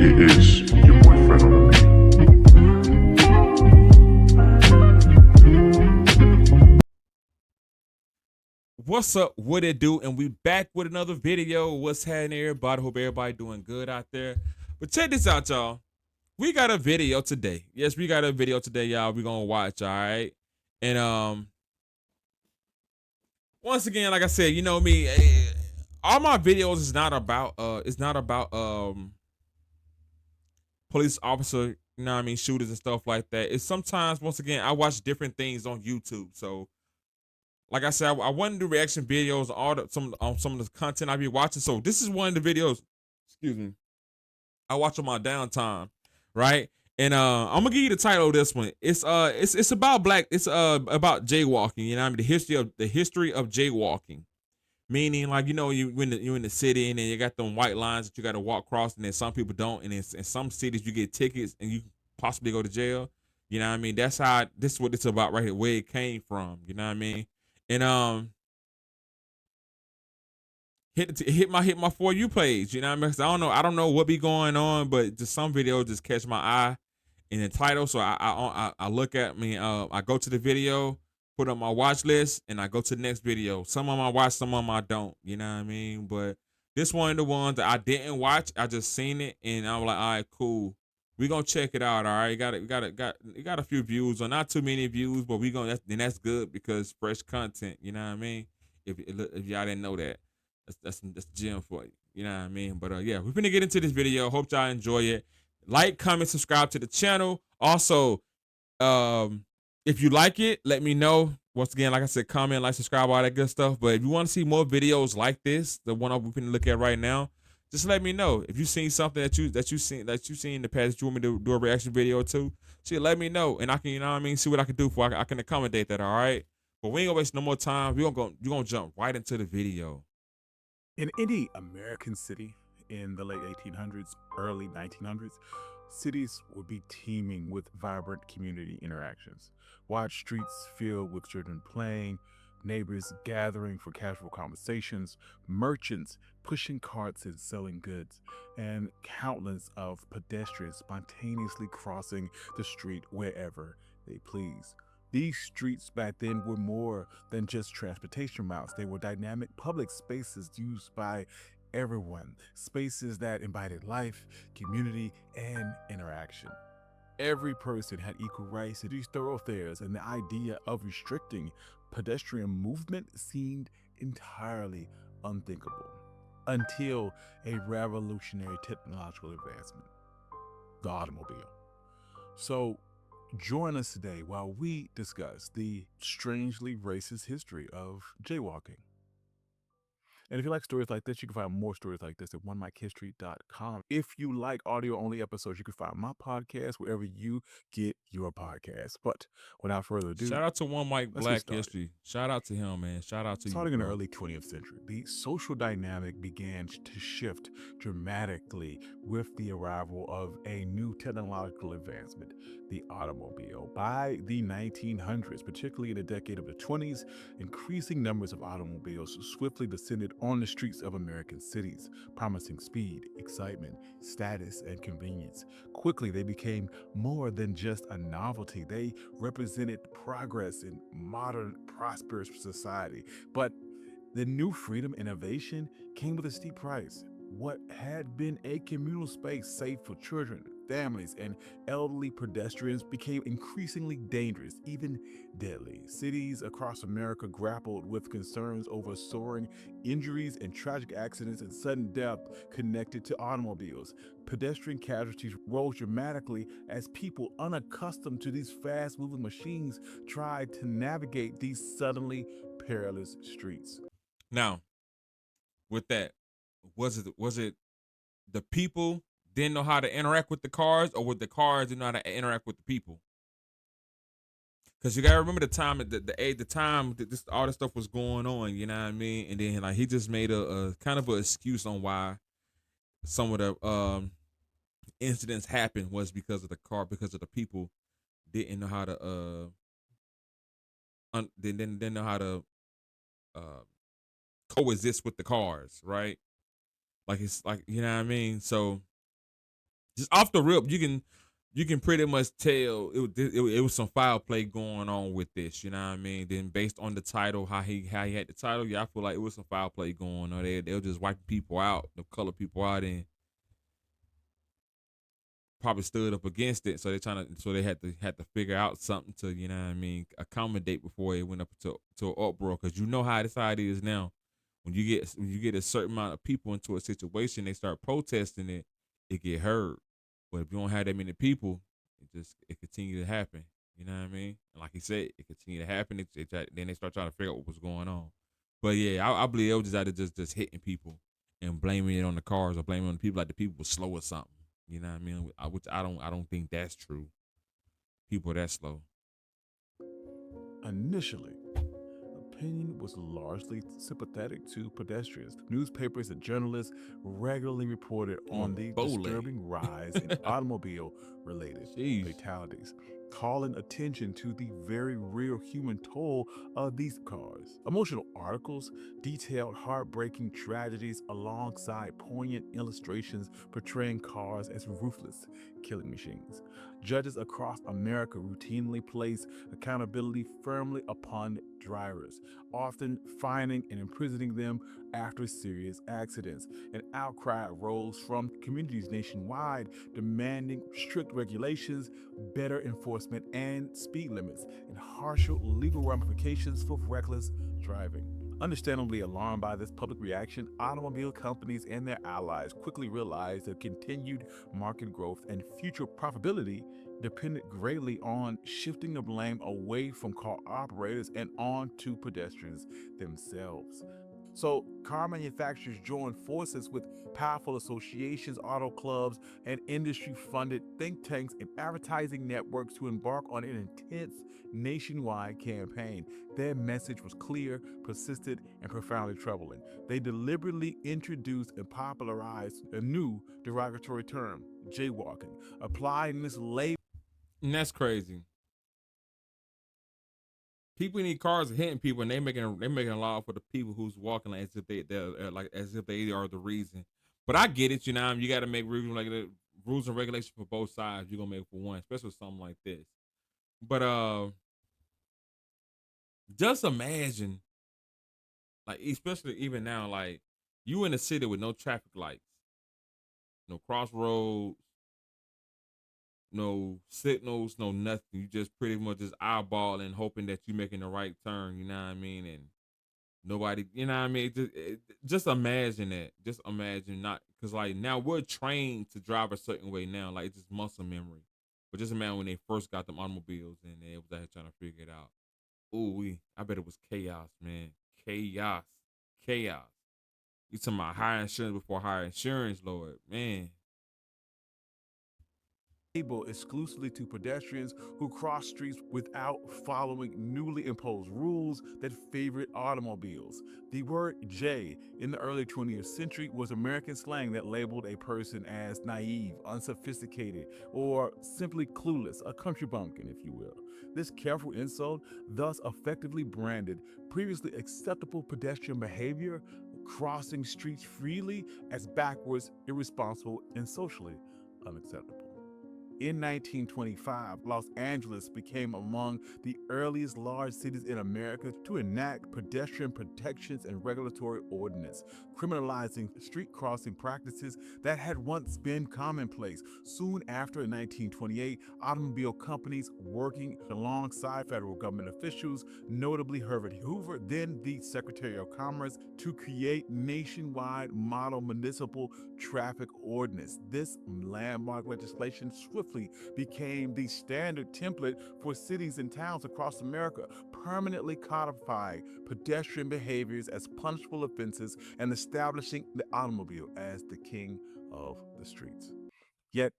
is your boyfriend on the beat. What's up? What it do? And we back with another video. What's happening, everybody? Hope everybody doing good out there. But check this out, y'all. We got a video today. Yes, we got a video today, y'all. We gonna watch, all right. And once again, like I said, you know me, all my videos is not about police officer, you know what I mean, shooters and stuff like that. It's sometimes, once again, I watch different things on YouTube. So like I said, I want to do reaction videos on some of the content I be watching. So this is one of the videos, excuse me, I watch on my downtime, right? And I'm gonna give you the title of this one. It's about about jaywalking. You know what I mean, the history of jaywalking. Meaning, like, you know, you're in the city and then you got them white lines that you got to walk across, and then some people don't, and in some cities you get tickets and you possibly go to jail. You know what I mean? This is what it's about right here, where it came from. You know what I mean? And hit my For You page. You know what I mean? 'Cause I don't know what be going on, but just some videos just catch my eye in the title. So I look at me. I go to the video, put on my watch list, and I go to the next video. Some of them I watch, some of them I don't. You know what I mean? But this one of the ones that I didn't watch. I just seen it, and I'm like, all right, cool. We gonna check it out. All right, got a few views, or not too many views, but that's good because fresh content. You know what I mean? If y'all didn't know that, that's gem for you. You know what I mean? But yeah, we're gonna get into this video. Hope y'all enjoy it. Like, comment, subscribe to the channel. Also, if you like it, let me know. Once again, like I said, comment, like, subscribe, all that good stuff. But if you want to see more videos like this, the one we're gonna look at right now, just let me know. If you seen something that you seen in the past that you want me to do a reaction video to, shit, let me know, and I can, you know what I mean, see what I can do for I can accommodate that. All right. But we ain't gonna waste no more time. You're gonna jump right into the video. In any American city in the late 1800s, early 1900s, cities would be teeming with vibrant community interactions. Wide streets filled with children playing, neighbors gathering for casual conversations, merchants pushing carts and selling goods, and countless of pedestrians spontaneously crossing the street wherever they please. These streets back then were more than just transportation routes. They were dynamic public spaces used by everyone, spaces that embodied life, community, and interaction. Every person had equal rights to these thoroughfares, and the idea of restricting pedestrian movement seemed entirely unthinkable until a revolutionary technological advancement, the automobile. So, join us today while we discuss the strangely racist history of jaywalking. And if you like stories like this, you can find more stories like this at onemichistory.com. If you like audio-only episodes, you can find my podcast wherever you get your podcasts. But without further ado, Shout out to One Mike let's Black get started. History. Shout out to him, man. Shout out to Starting you, in the bro. early 20th century, the social dynamic began to shift dramatically with the arrival of a new technological advancement, the automobile. By the 1900s, particularly in the decade of the 20s, increasing numbers of automobiles swiftly descended on the streets of American cities, promising speed, excitement, status, and convenience. Quickly, they became more than just a novelty. They represented progress in modern, prosperous society. But the new freedom innovation came with a steep price. What had been a communal space safe for children, families, and elderly pedestrians became increasingly dangerous, even deadly. Cities across America grappled with concerns over soaring injuries and tragic accidents and sudden death connected to automobiles. Pedestrian casualties rose dramatically as people unaccustomed to these fast-moving machines tried to navigate these suddenly perilous streets. Now, with that, was it the people didn't know how to interact with the cars, or with the cars didn't know how to interact with the people? Because you gotta remember the time, the time that all this stuff was going on. You know what I mean? And then, like, he just made a kind of an excuse on why some of the incidents happened was because of the car, because of the people didn't know how to didn't know how to uh coexist with the cars, right? Like, it's like, you know what I mean? So Just off the rip, you can pretty much tell it was some foul play going on with this. You know what I mean? Then based on the title, how he had the title, yeah, I feel like it was some foul play going on. They were just wiping people out, the color people out, and probably stood up against it. So they had to figure out something to, you know what I mean, accommodate before it went up to an uproar. Because you know how it is now. When you get a certain amount of people into a situation, they start protesting it, it get heard. But if you don't have that many people, it continue to happen. You know what I mean? And like he said, it continue to happen. Then they start trying to figure out what was going on. But yeah, I believe it was just out of just hitting people and blaming it on the cars or blaming it on the people, like the people were slow or something. You know what I mean? Which I don't think that's true. People are that slow. Initially, opinion was largely sympathetic to pedestrians. Newspapers and journalists regularly reported on the disturbing rise in automobile related Jeez. fatalities, calling attention to the very real human toll of these cars. Emotional articles detailed heartbreaking tragedies alongside poignant illustrations portraying cars as ruthless killing machines. Judges across America routinely place accountability firmly upon drivers, often fining and imprisoning them after serious accidents. An outcry rose from communities nationwide demanding strict regulations, better enforcement, and speed limits, and harsher legal ramifications for reckless driving. Understandably alarmed by this public reaction, automobile companies and their allies quickly realized that continued market growth and future profitability depended greatly on shifting the blame away from car operators and on to pedestrians themselves. So, car manufacturers joined forces with powerful associations, auto clubs, and industry funded think tanks and advertising networks to embark on an intense nationwide campaign. Their message was clear, persistent, and profoundly troubling. They deliberately introduced and popularized a new derogatory term, jaywalking, applying this label. And that's crazy. People in these cars are hitting people, and they making a law for the people who's walking like they're like as if they are the reason. But I get it, you know. You got to make rules and regulations for both sides. You're gonna make for one, especially with something like this. But just imagine, like especially even now, like you in a city with no traffic lights, no crossroads, no signals, no nothing. You just pretty much just eyeballing, hoping that you're making the right turn. You know what I mean? And nobody, you know what I mean? Just imagine that. Just imagine not, because like now we're trained to drive a certain way now. Like it's just muscle memory. But just imagine when they first got them automobiles and they was out here trying to figure it out. Ooh, I bet it was chaos, man. Chaos. Chaos. You talking about higher insurance before higher insurance, Lord. Man. Exclusively to pedestrians who cross streets without following newly imposed rules that favored automobiles. The word J in the early 20th century was American slang that labeled a person as naive, unsophisticated, or simply clueless, a country bumpkin, if you will. This careful insult thus effectively branded previously acceptable pedestrian behavior, crossing streets freely, as backwards, irresponsible, and socially unacceptable. In 1925, Los Angeles became among the earliest large cities in America to enact pedestrian protections and regulatory ordinance, criminalizing street crossing practices that had once been commonplace. Soon after, in 1928, automobile companies working alongside federal government officials, notably Herbert Hoover, then the Secretary of Commerce, to create nationwide model municipal traffic ordinance. This landmark legislation swiftly became the standard template for cities and towns across America, permanently codifying pedestrian behaviors as punishable offenses and establishing the automobile as the king of the streets. Yet,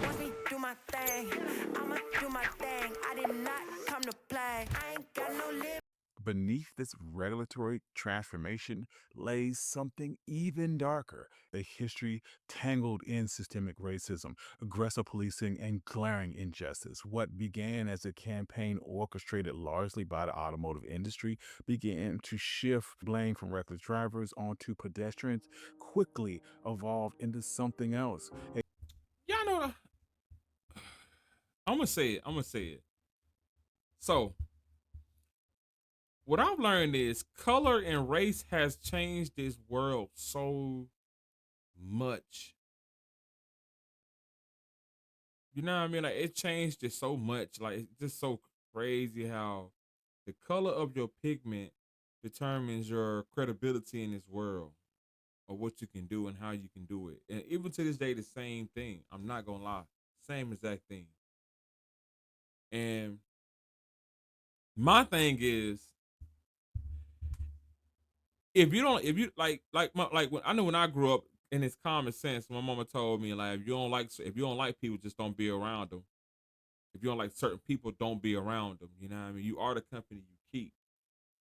Watch me do my thing. I'ma do my thing. I did not come to play. I ain't got no limit. beneath this regulatory transformation lays something even darker, a history tangled in systemic racism, aggressive policing, and glaring injustice. What began as a campaign orchestrated largely by the automotive industry began to shift blame from reckless drivers onto pedestrians, quickly evolved into something else. Y'all know what gonna say it. I'm gonna say it. So what I've learned is color and race has changed this world so much. You know what I mean? Like it changed it so much. Like it's just so crazy how the color of your pigment determines your credibility in this world, or what you can do and how you can do it. And even to this day, the same thing. I'm not gonna lie, same exact thing. And my thing is, if you when I know when I grew up, and it's common sense. My mama told me like if you don't like people, just don't be around them. If you don't like certain people, don't be around them. You know what I mean? You are the company you keep.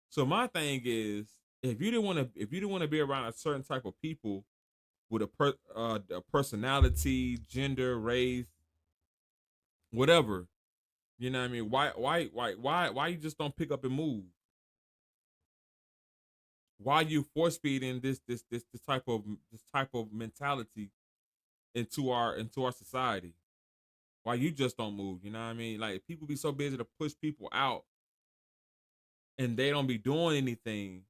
So my thing is, if you didn't want to be around a certain type of people with a personality, gender, race, whatever, you know what I mean? Why you just don't pick up and move? Why you force feeding this type of mentality into our society? Why you just don't move? You know what I mean? Like people be so busy to push people out, and they don't be doing anything.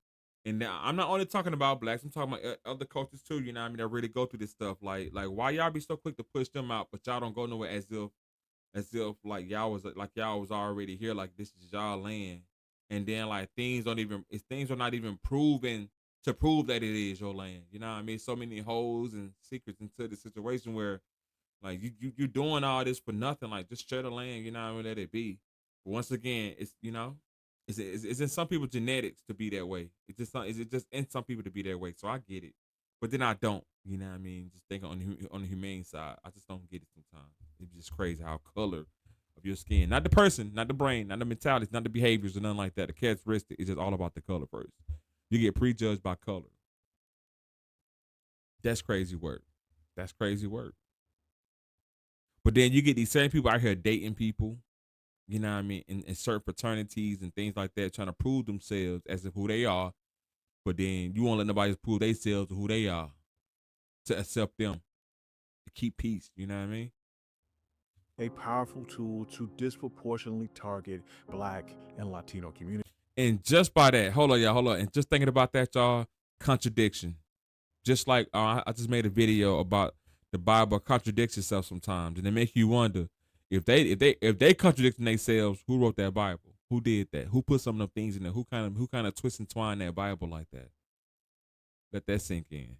And now I'm not only talking about blacks, I'm talking about other cultures too. You know what I mean? That really go through this stuff. Like why y'all be so quick to push them out, but y'all don't go nowhere as if like y'all was already here. Like this is y'all land, and then like things are not even proven to prove that it is your land. You know what I mean? So many holes and secrets into the situation where like you're doing all this for nothing. Like just share the land. You know what I mean? Let it be. But once again, it's in some people genetics to be that way. Is it just in some people to be that way? So I get it, but then I don't. You know what I mean? Just think on the humane side. I just don't get it sometimes. It's just crazy how color of your skin, not the person, not the brain, not the mentalities, not the behaviors, or nothing like that. The characteristic is just all about the color first. You get prejudged by color. That's crazy work. That's crazy work. But then you get these same people out here dating people, you know what I mean, in certain fraternities and things like that, trying to prove themselves as if who they are. But then you won't let nobody prove themselves who they are to accept them, to keep peace. You know what I mean? A powerful tool to disproportionately target Black and Latino communities. And just by that, hold on, y'all, hold on. And just thinking about that, y'all, contradiction. Just like I just made a video about the Bible contradicts itself sometimes, and it make you wonder if they contradicting themselves, who wrote that Bible? Who did that? Who put some of them things in there? Who kind of twist and twine that Bible like that? Let that sink in.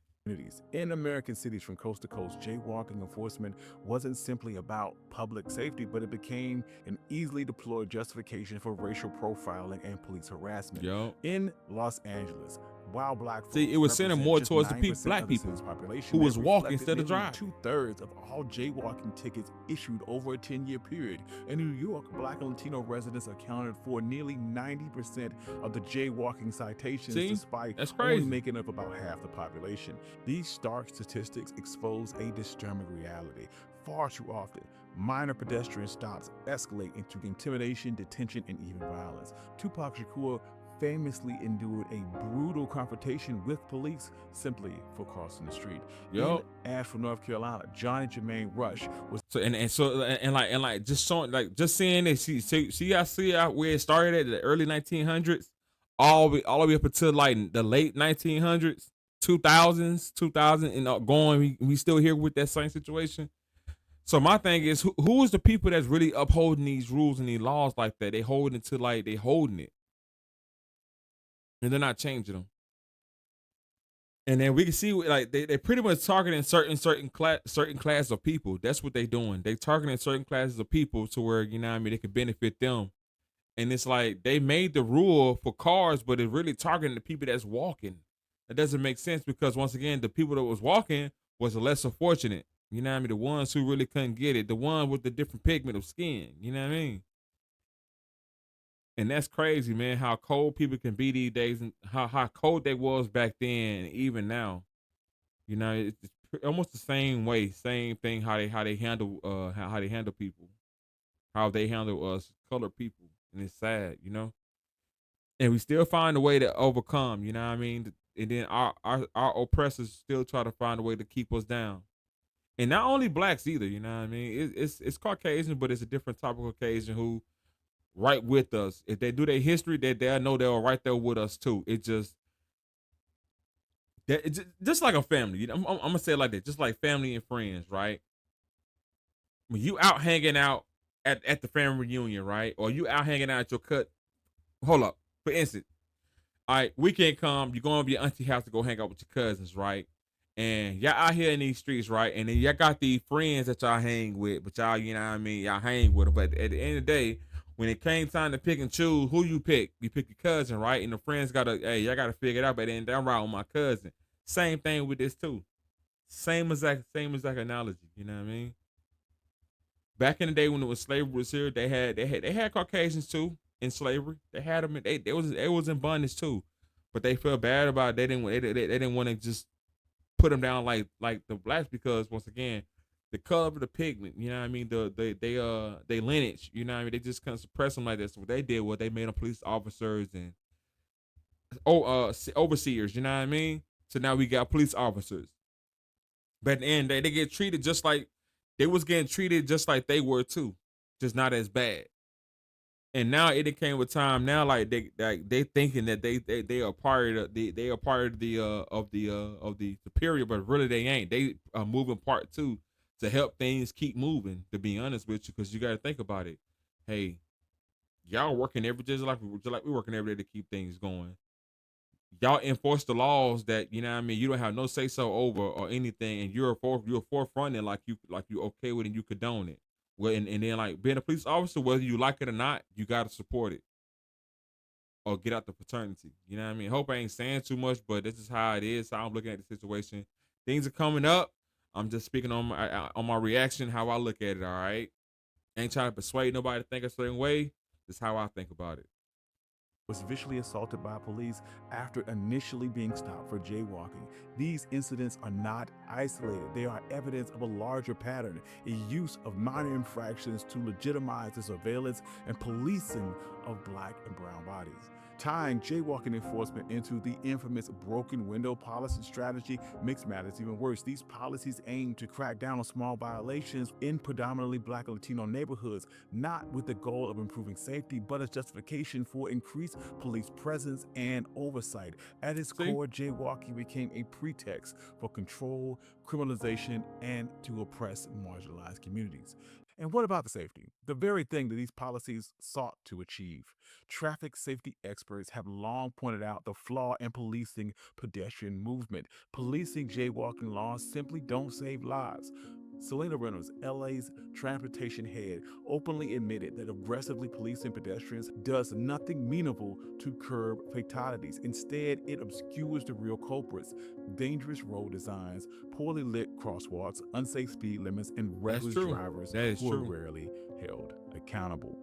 In American cities from coast to coast, jaywalking enforcement wasn't simply about public safety, but it became an easily deployed justification for racial profiling and police harassment. Yo. In Los Angeles, while Black folks See, it was centered more represent towards the just 9% black of the people city's population, who was it walking reflected instead of nearly driving. 2/3 of all jaywalking tickets issued over a 10-year period. In New York, Black and Latino residents accounted for nearly 90% of the jaywalking citations, See? despite That's only crazy. making up about half the population. These stark statistics expose a disturbing reality. Far too often, minor pedestrian stops escalate into intimidation, detention, and even violence. Tupac Shakur famously endured a brutal confrontation with police simply for crossing the street. Yo. In Asheville, North Carolina, Johnny Jermaine Rush was So just showing like just seeing it. See how where it started at the early 1900s, all the way up until like the late 1900s, 2000, and going. We still here with that same situation. So my thing is, who is the people that's really upholding these rules and these laws like that? They holding it to like they holding it, and they're not changing them. And then we can see like they pretty much targeting certain class of people. That's what they doing. They targeting certain classes of people to where you know what I mean they can benefit them. And it's like they made the rule for cars, but it's really targeting the people that's walking. That doesn't make sense because once again, the people that was walking was the lesser fortunate. You know what I mean? The ones who really couldn't get it, the one with the different pigment of skin. You know what I mean? And that's crazy, man. How cold people can be these days, and how cold they was back then, and even now. You know, it's almost the same way, same thing. How they handle how they handle people, how they handle us colored people, and it's sad, you know. And we still find a way to overcome. You know what I mean? And then our oppressors still try to find a way to keep us down. And not only blacks either, you know what I mean? It's Caucasian, but it's a different type of Caucasian who right with us. If they do their history, they'll know they're right there with us too. It's just like a family. You know, I'm gonna say it like that, just like family and friends, right? When you out hanging out at the family reunion, right? Or you out hanging out at your cut. Hold up. For instance, all right, weekend come, you going to your auntie house to go hang out with your cousins, right? And y'all out here in these streets, right? And then y'all got these friends that y'all hang with, but y'all, you know what I mean, y'all hang with them. But at the end of the day, when it came time to pick and choose who you pick your cousin, right? And the friends y'all gotta figure it out. But then I'm right with my cousin. Same thing with this too. Same exact analogy. You know what I mean? Back in the day when it was slavery was here, they had Caucasians too in slavery. They had them. They was in bondage too, but they felt bad about it. They didn't want to just put them down like the blacks because once again, the color of the pigment. You know what I mean? They lineage. You know what I mean? They just kind of suppress them like this. So what they did was they made them police officers and overseers. You know what I mean? So now we got police officers. But in the end, they get treated just like they was getting treated just like they were too, just not as bad. And now it came with time. Now, like they thinking that they are part of they are part of the superior, but really they ain't. They are moving part two to help things keep moving. To be honest with you, because you got to think about it. Hey, y'all working every just like we working every day to keep things going. Y'all enforce the laws that you know what I mean you don't have no say so over or anything, and you're forefronting like you okay with it and you condone it. Well, and then like being a police officer, whether you like it or not, you gotta support it or get out the fraternity. You know what I mean? Hope I ain't saying too much, but this is how it is. How I'm looking at the situation. Things are coming up. I'm just speaking on my reaction, how I look at it. All right, ain't trying to persuade nobody to think a certain way. This is how I think about it. Was vicious assaulted by police after initially being stopped for jaywalking. These incidents are not isolated. They are evidence of a larger pattern, a use of minor infractions to legitimize the surveillance and policing of black and brown bodies. Tying jaywalking enforcement into the infamous broken window policy strategy makes matters even worse. These policies aim to crack down on small violations in predominantly black and Latino neighborhoods, not with the goal of improving safety, but as justification for increased police presence and oversight. At its core, jaywalking became a pretext for control, criminalization, and to oppress marginalized communities. And what about the safety? The very thing that these policies sought to achieve. Traffic safety experts have long pointed out the flaw in policing pedestrian movement. Policing jaywalking laws simply don't save lives. Selena Reynolds, LA's transportation head, openly admitted that aggressively policing pedestrians does nothing meaningful to curb fatalities. Instead, it obscures the real culprits: dangerous road designs, poorly lit crosswalks, unsafe speed limits, and reckless drivers who are rarely held accountable.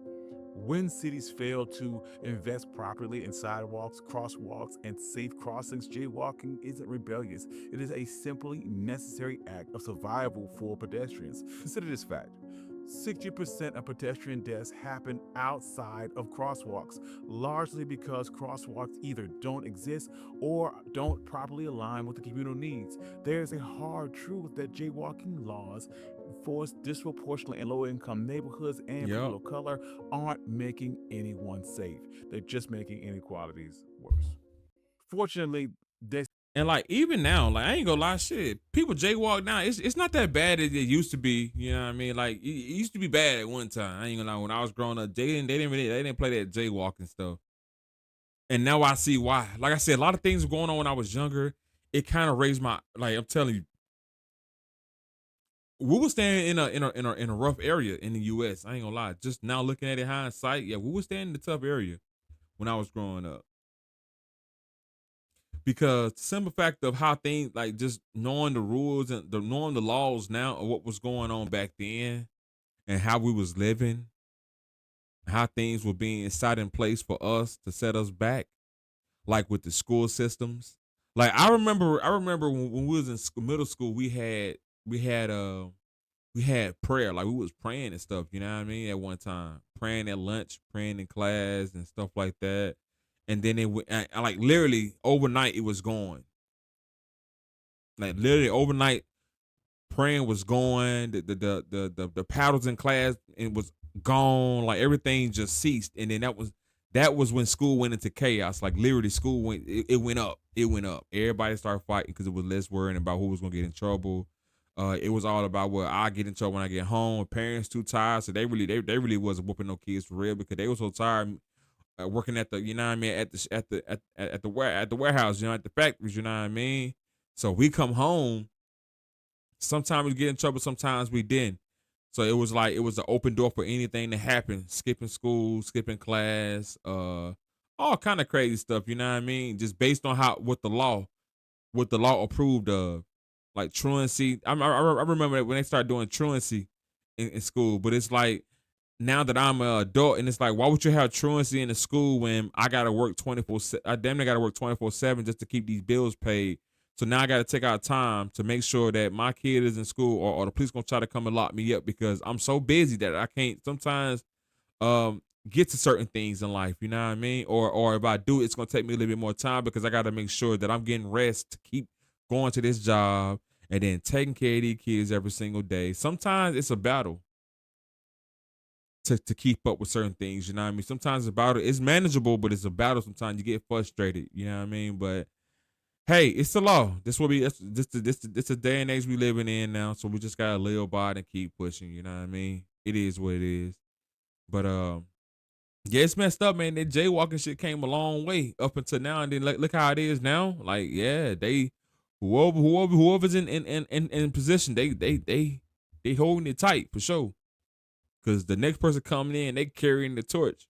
When cities fail to invest properly in sidewalks, crosswalks, and safe crossings, jaywalking isn't rebellious. It is a simply necessary act of survival for pedestrians. Consider this fact: 60% of pedestrian deaths happen outside of crosswalks, largely because crosswalks either don't exist or don't properly align with the communal needs. There's a hard truth that jaywalking laws enforced disproportionately in low-income neighborhoods and people of color aren't making anyone safe. They're just making inequalities worse. Fortunately, And like even now, like I ain't gonna lie, shit. People jaywalk now. It's not that bad as it used to be. You know what I mean? Like it used to be bad at one time. I ain't gonna lie. When I was growing up, they didn't play that jaywalking stuff. And now I see why. Like I said, a lot of things were going on when I was younger. It kind of raised my like. I'm telling you, we were staying in a rough area in the U.S. I ain't gonna lie. Just now looking at it hindsight, yeah, we were staying in a tough area when I was growing up. Because the simple fact of how things like just knowing the rules and knowing the laws now of what was going on back then and how we was living, how things were being set in place for us to set us back, like with the school systems. Like I remember when we was in middle school, we had prayer, like we was praying and stuff. You know what I mean? At one time, praying at lunch, praying in class, and stuff like that. And then like literally overnight, it was gone. Like literally overnight, praying was going, the paddles in class it was gone, like everything just ceased, and then that was when school went into chaos. Like literally, school it went up, Everybody started fighting because it was less worrying about who was gonna get in trouble. It was all about what I get in trouble when I get home. Parents too tired, so they really wasn't whooping no kids for real because they were so tired working at the, you know what I mean, at the warehouse, at the factories, you know what I mean. So we come home. Sometimes we get in trouble, sometimes we didn't. So it was like it was an open door for anything to happen. Skipping school, skipping class, all kind of crazy stuff. You know what I mean? Just based on what the law approved of, like truancy. I remember that when they started doing truancy in school, but it's like now that I'm an adult, and it's like, why would you have truancy in the school when I gotta work 24? I damn near gotta work 24/7 just to keep these bills paid. So now I gotta take out time to make sure that my kid is in school, or the police gonna try to come and lock me up because I'm so busy that I can't sometimes get to certain things in life. You know what I mean? Or if I do, it's gonna take me a little bit more time because I gotta make sure that I'm getting rest to keep going to this job and then taking care of these kids every single day. Sometimes it's a battle to keep up with certain things, you know what I mean? Sometimes it's a battle. It's manageable, but it's a battle. Sometimes you get frustrated, you know what I mean? But hey, it's the law. This will be this a day and age we living in now, so we just gotta live by it and keep pushing, you know what I mean? It is what it is. But yeah, it's messed up, man. That jaywalking shit came a long way up until now, and then look how it is now. Like, yeah, they whoever's in position, they holding it tight for sure. Cause the next person coming in, they carrying the torch.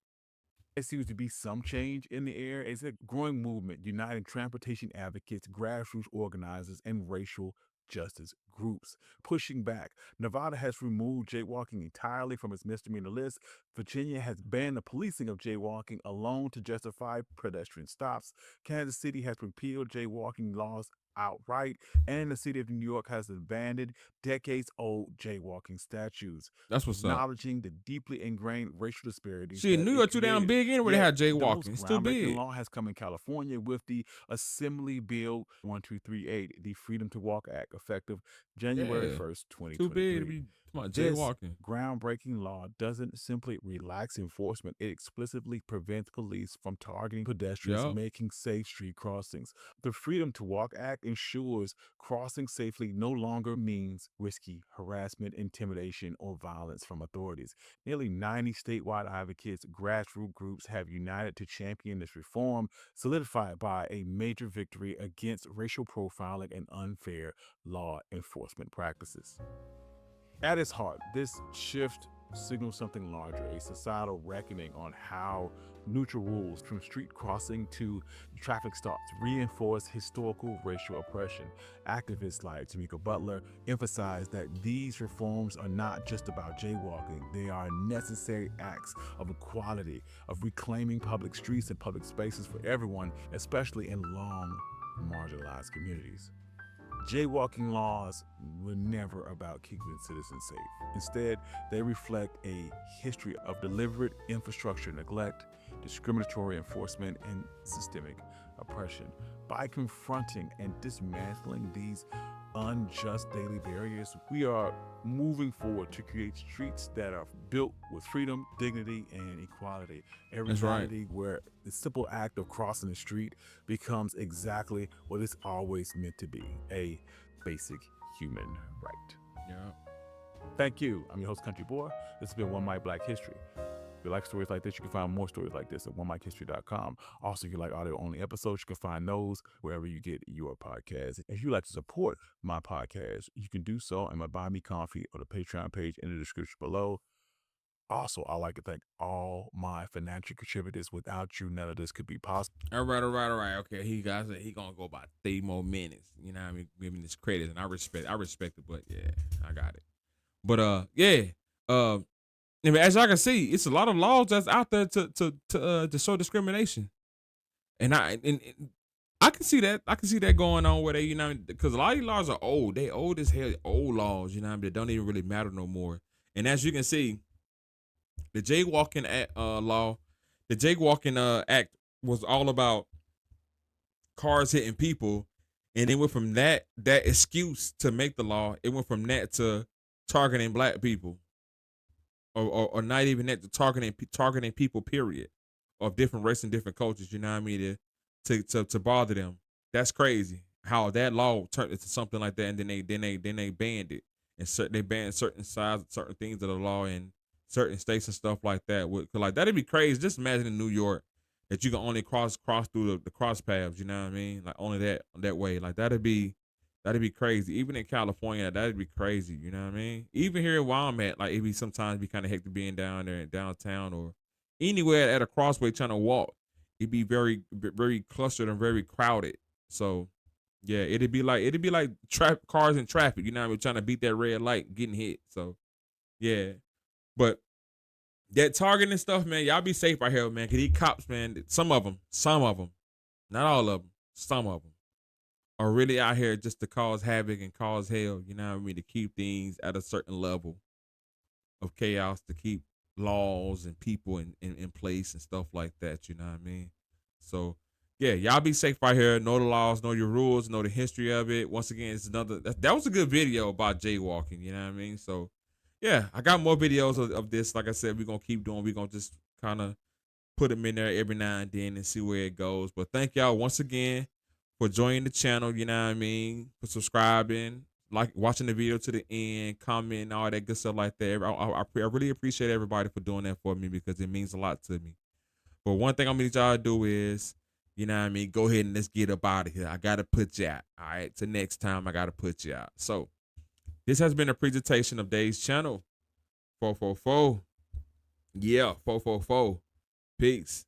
There seems to be some change in the air. It's a growing movement uniting transportation advocates, grassroots organizers, and racial justice groups pushing back. Nevada has removed jaywalking entirely from its misdemeanor list. Virginia has banned the policing of jaywalking alone to justify pedestrian stops. Kansas City has repealed jaywalking laws outright, and the city of New York has abandoned decades-old jaywalking statutes, That's what's up. acknowledging the deeply ingrained racial disparities. Shit, that New it York too damn created. big anyway. They Yet, have the most jaywalking. It's too groundbreaking big. law has come in California with the Assembly Bill 1238, the Freedom to Walk Act, effective January Yeah. 1st, Too big to 2023. be talking about This jaywalking. groundbreaking law doesn't simply relax enforcement, it explicitly prevents police from targeting pedestrians Yup. making safe street crossings. The Freedom to Walk Act ensures crossing safely no longer means risky harassment, intimidation, or violence from authorities. Nearly 90 statewide advocates, grassroots groups have united to champion this reform, solidified by a major victory against racial profiling and unfair law enforcement practices. At its heart, this shift signals something larger, a societal reckoning on how neutral rules from street crossing to traffic stops reinforce historical racial oppression. Activists like Tamika Butler emphasize that these reforms are not just about jaywalking, they are necessary acts of equality, of reclaiming public streets and public spaces for everyone, especially in long marginalized communities. Jaywalking laws were never about keeping citizens safe. Instead, they reflect a history of deliberate infrastructure neglect, discriminatory enforcement, and systemic oppression. By confronting and dismantling these unjust daily barriers, we are moving forward to create streets that are built with freedom, dignity, and equality. A That's right. reality where the simple act of crossing the street becomes exactly what it's always meant to be, a basic human right. Yeah. Thank you. I'm your host, Country Boy. This has been One Mic Black History. If you like stories like this, you can find more stories like this at OneMicHistory.com. Also, if you like audio-only episodes, you can find those wherever you get your podcasts. If you'd like to support my podcast, you can do so on my Buy Me Coffee or the Patreon page in the description below. Also, I'd like to thank all my financial contributors. Without you, none of this could be possible. All right. Okay, he gonna go about 30 more minutes. You know what I mean? Give me this credit, and I respect it, but yeah, I got it. But yeah. I mean, as y'all can see, it's a lot of laws that's out there to show discrimination, and I can see that. I can see that going on where they, you know, because a lot of these laws are old. They old as hell, old laws. You know what I mean? They don't even really matter no more. And as you can see, the jaywalking law, the jaywalking act was all about cars hitting people, And it went from that excuse to make the law. It went from that to targeting black people, or not even that, to targeting people. Period, of different races and different cultures. You know what I mean? To bother them. That's crazy. How that law turned into something like that, and then they banned it, and they banned certain sides, certain things of the law in certain states and stuff like that. Like that'd be crazy. Just imagine in New York that you can only cross through the cross paths. You know what I mean? Like only that way. Like that'd be crazy. Even in California, that'd be crazy. You know what I mean? Even here where I'm at, like it'd be sometimes be kind of hectic being down there in downtown or anywhere at a crossway trying to walk. It'd be very clustered and very crowded. So yeah, it'd be like cars in traffic. You know what I mean? Trying to beat that red light, getting hit. So yeah, but that targeting stuff, man, y'all be safe out here, man. Cause these cops, man, some of them, not all of them, some of them are really out here just to cause havoc and cause hell. You know what I mean? To keep things at a certain level of chaos, to keep laws and people in place and stuff like that. You know what I mean? So yeah, y'all be safe out here. Know the laws, know your rules, know the history of it. Once again, it's another that was a good video about jaywalking. You know what I mean? So yeah, I got more videos of this. Like I said, we're gonna keep doing. We're gonna just kind of put them in there every now and then and see where it goes. But thank y'all once again for joining the channel. You know what I mean? For subscribing, like watching the video to the end, commenting, all that good stuff like that. I really appreciate everybody for doing that for me because it means a lot to me. But one thing I'm gonna need y'all to do is, you know what I mean, go ahead and let's get up out of here. I gotta put you out. All right. Till next time, I gotta put you out. So this has been a presentation of Dave's channel. 444. Yeah, 444. Peace.